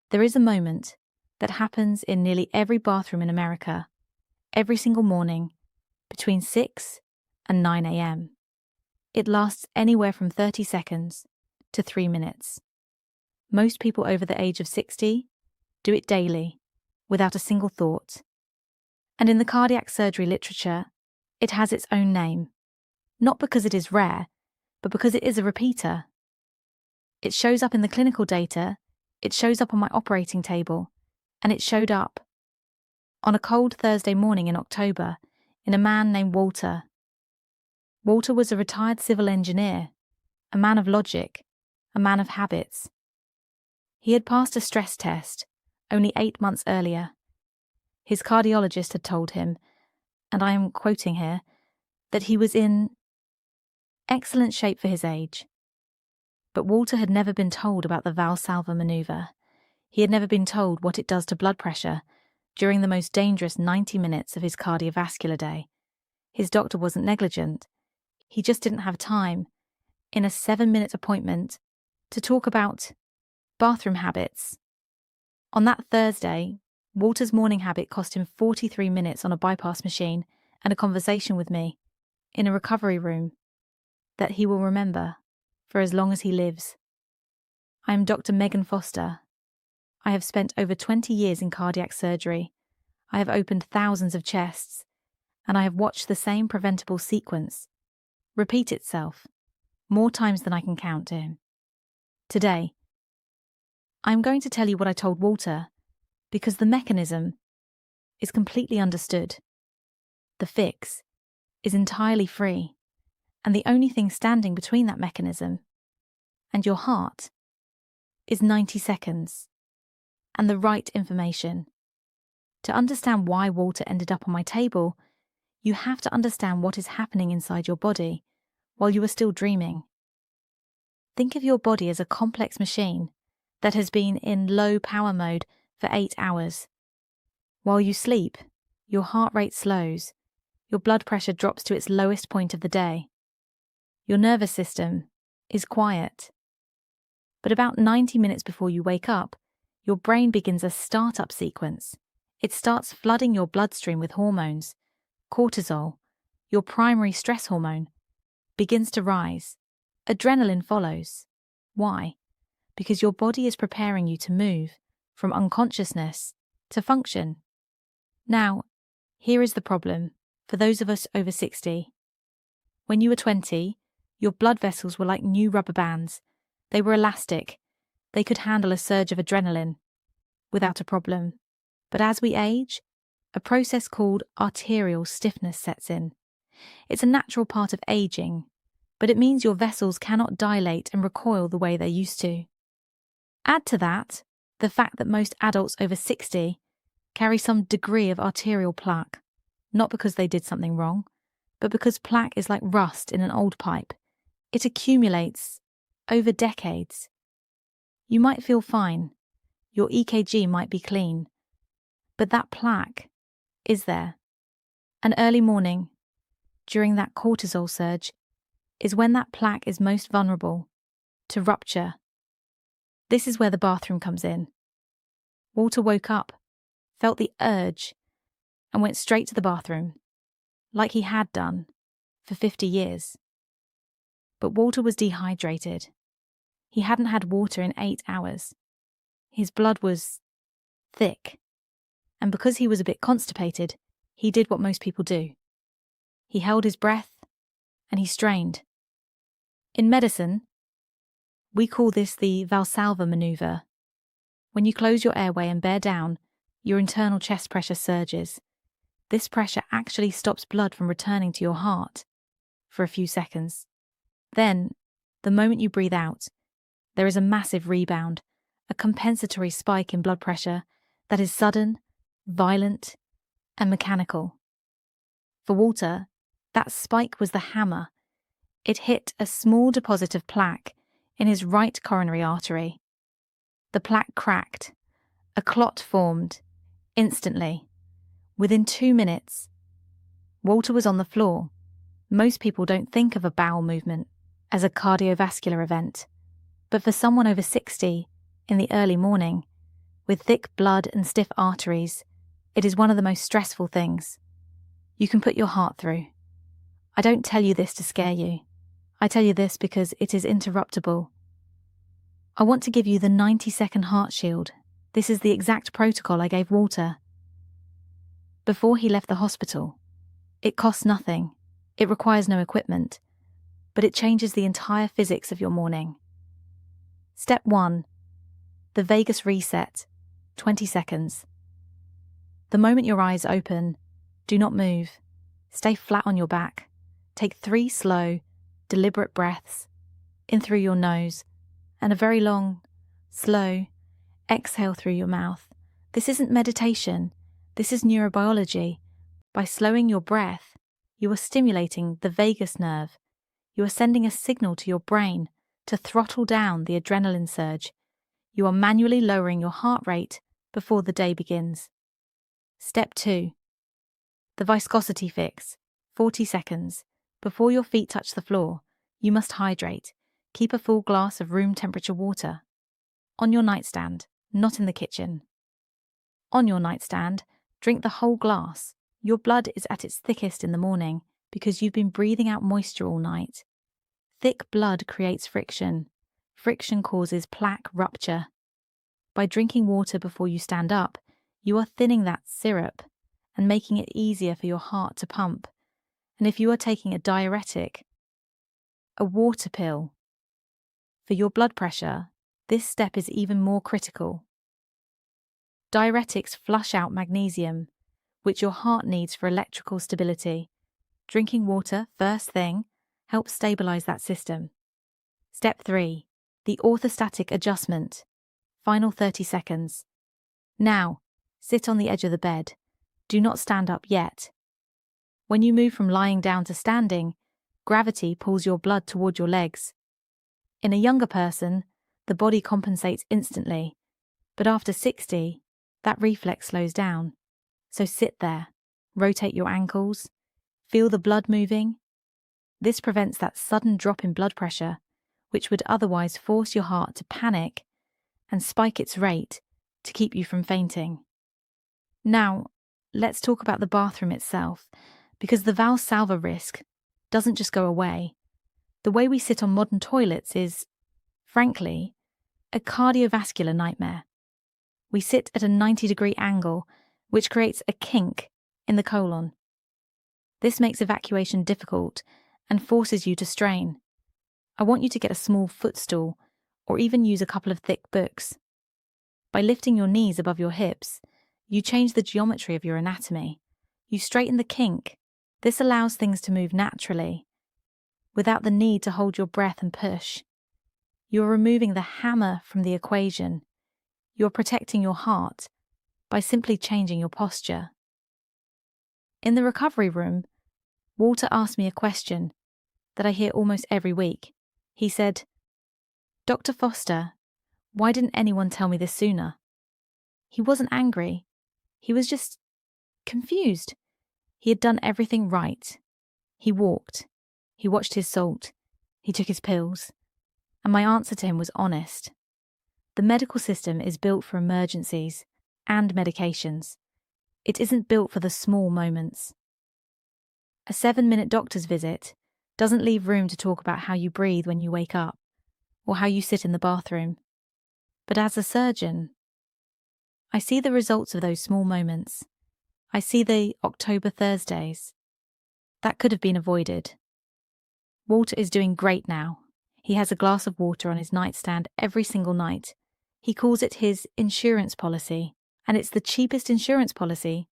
There is a moment that happens in nearly every bathroom in America, every single morning, between 6 and 9 a.m. It lasts anywhere from 30 seconds to 3 minutes. Most people over the age of 60 do it daily, without a single thought. And in the cardiac surgery literature, it has its own name, not because it is rare, but because it is a repeater. It shows up in the clinical data, it shows up on my operating table, and it showed up on a cold Thursday morning in October in a man named Walter. Walter was a retired civil engineer, a man of logic, a man of habits. He had passed a stress test only 8 months earlier. His cardiologist had told him, and I am quoting here, that he was in excellent shape for his age. But Walter had never been told about the Valsalva maneuver. He had never been told what it does to blood pressure during the most dangerous 90 minutes of his cardiovascular day. His doctor wasn't negligent. He just didn't have time, in a 7-minute appointment, to talk about bathroom habits. On that Thursday, Walter's morning habit cost him 43 minutes on a bypass machine and a conversation with me, in a recovery room, that he will remember for as long as he lives. I am Dr. Megan Foster. I have spent over 20 years in cardiac surgery. I have opened thousands of chests, and I have watched the same preventable sequence repeat itself more times than I can count to him. Today, I am going to tell you what I told Walter, because the mechanism is completely understood. The fix is entirely free, and the only thing standing between that mechanism and your heart is 90 seconds and the right information. To understand why Walter ended up on my table, you have to understand what is happening inside your body while you are still dreaming. Think of your body as a complex machine that has been in low power mode for 8 hours. While you sleep, your heart rate slows, your blood pressure drops to its lowest point of the day. Your nervous system is quiet. But about 90 minutes before you wake up, your brain begins a startup sequence. It starts flooding your bloodstream with hormones. Cortisol, your primary stress hormone, begins to rise. Adrenaline follows. Why? Because your body is preparing you to move from unconsciousness to function. Now, here is the problem for those of us over 60. When you were 20, your blood vessels were like new rubber bands. They were elastic. They could handle a surge of adrenaline without a problem. But as we age, a process called arterial stiffness sets in. It's a natural part of aging, but it means your vessels cannot dilate and recoil the way they used to. Add to that the fact that most adults over 60 carry some degree of arterial plaque, not because they did something wrong, but because plaque is like rust in an old pipe. It accumulates over decades. You might feel fine, your EKG might be clean, but that plaque is there. An early morning, during that cortisol surge, is when that plaque is most vulnerable to rupture. This is where the bathroom comes in. Walter woke up, felt the urge, and went straight to the bathroom, like he had done for 50 years. But Walter was dehydrated. He hadn't had water in 8 hours. His blood was thick, and because he was a bit constipated, he did what most people do. He held his breath, and he strained. In medicine, we call this the Valsalva maneuver. When you close your airway and bear down, your internal chest pressure surges. This pressure actually stops blood from returning to your heart for a few seconds. Then, the moment you breathe out, there is a massive rebound, a compensatory spike in blood pressure that is sudden, violent, and mechanical. For Walter, that spike was the hammer. It hit a small deposit of plaque in his right coronary artery. The plaque cracked. A clot formed, instantly. Within 2 minutes, Walter was on the floor. Most people don't think of a bowel movement as a cardiovascular event, but for someone over 60, in the early morning, With thick blood and stiff arteries, it is one of the most stressful things you can put your heart through. I don't tell you this to scare you. I tell you this because it is interruptible. I want to give you the 90-second heart shield. This is the exact protocol I gave Walter before he left the hospital. It costs nothing. It requires no equipment, but it changes the entire physics of your morning. Step 1. The vagus reset, 20 seconds. The moment your eyes open, do not move. Stay flat on your back. Take 3 slow, deliberate breaths, in through your nose, and a very long, slow exhale through your mouth. This isn't meditation. This is neurobiology. By slowing your breath, you are stimulating the vagus nerve. You are sending a signal to your brain to throttle down the adrenaline surge. You are manually lowering your heart rate before the day begins. Step 2. The viscosity fix, 40 seconds. Before your feet touch the floor, you must hydrate. Keep a full glass of room temperature water on your nightstand, not in the kitchen. On your nightstand, drink the whole glass. Your blood is at its thickest in the morning because you've been breathing out moisture all night. Thick blood creates friction. Friction causes plaque rupture. By drinking water before you stand up, you are thinning that syrup and making it easier for your heart to pump. And if you are taking a diuretic, a water pill, for your blood pressure, this step is even more critical. Diuretics flush out magnesium, which your heart needs for electrical stability. Drinking water first thing helps stabilize that system. Step 3. The orthostatic adjustment. Final 30 seconds. Now, sit on the edge of the bed. Do not stand up yet. When you move from lying down to standing, gravity pulls your blood toward your legs. In a younger person, the body compensates instantly, but after 60, that reflex slows down. So sit there, rotate your ankles, feel the blood moving. This prevents that sudden drop in blood pressure, which would otherwise force your heart to panic and spike its rate to keep you from fainting. Now, let's talk about the bathroom itself, because the Valsalva risk doesn't just go away. The way we sit on modern toilets is, frankly, a cardiovascular nightmare. We sit at a 90-degree angle, which creates a kink in the colon. This makes evacuation difficult and forces you to strain. I want you to get a small footstool or even use a couple of thick books. By lifting your knees above your hips, you change the geometry of your anatomy. You straighten the kink. This allows things to move naturally, without the need to hold your breath and push. You are removing the hammer from the equation. You are protecting your heart by simply changing your posture. In the recovery room, Walter asked me a question that I hear almost every week. He said, "Dr. Foster, why didn't anyone tell me this sooner?" He wasn't angry. He was just confused. He had done everything right. He walked. He watched his salt. He took his pills. And my answer to him was honest. The medical system is built for emergencies and medications. It isn't built for the small moments. A 7-minute doctor's visit doesn't leave room to talk about how you breathe when you wake up or how you sit in the bathroom. But as a surgeon, I see the results of those small moments. I see the October Thursdays. That could have been avoided. Walter is doing great now. He has a glass of water on his nightstand every single night. He calls it his insurance policy, and it's the cheapest insurance policy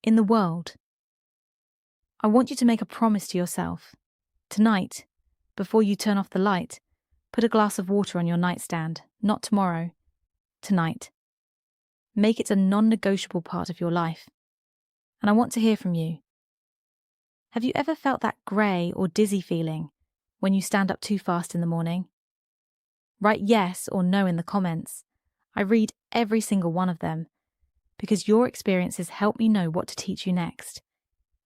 in the world. I want you to make a promise to yourself. Tonight, before you turn off the light, put a glass of water on your nightstand, not tomorrow, tonight. Make it a non-negotiable part of your life. And I want to hear from you. Have you ever felt that grey or dizzy feeling when you stand up too fast in the morning? Write yes or no in the comments. I read every single one of them because your experiences help me know what to teach you next.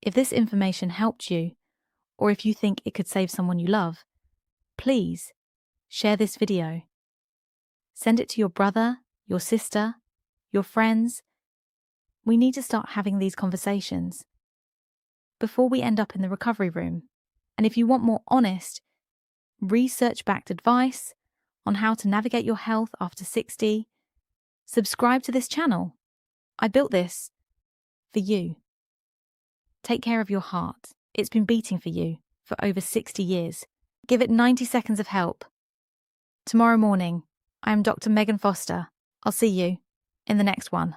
If this information helped you, or if you think it could save someone you love, please share this video. Send it to your brother, your sister, your friends. We need to start having these conversations before we end up in the recovery room. And if you want more honest, research-backed advice on how to navigate your health after 60, subscribe to this channel. I built this for you. Take care of your heart. It's been beating for you for over 60 years. Give it 90 seconds of help. Tomorrow morning, I am Dr. Megan Foster. I'll see you in the next one.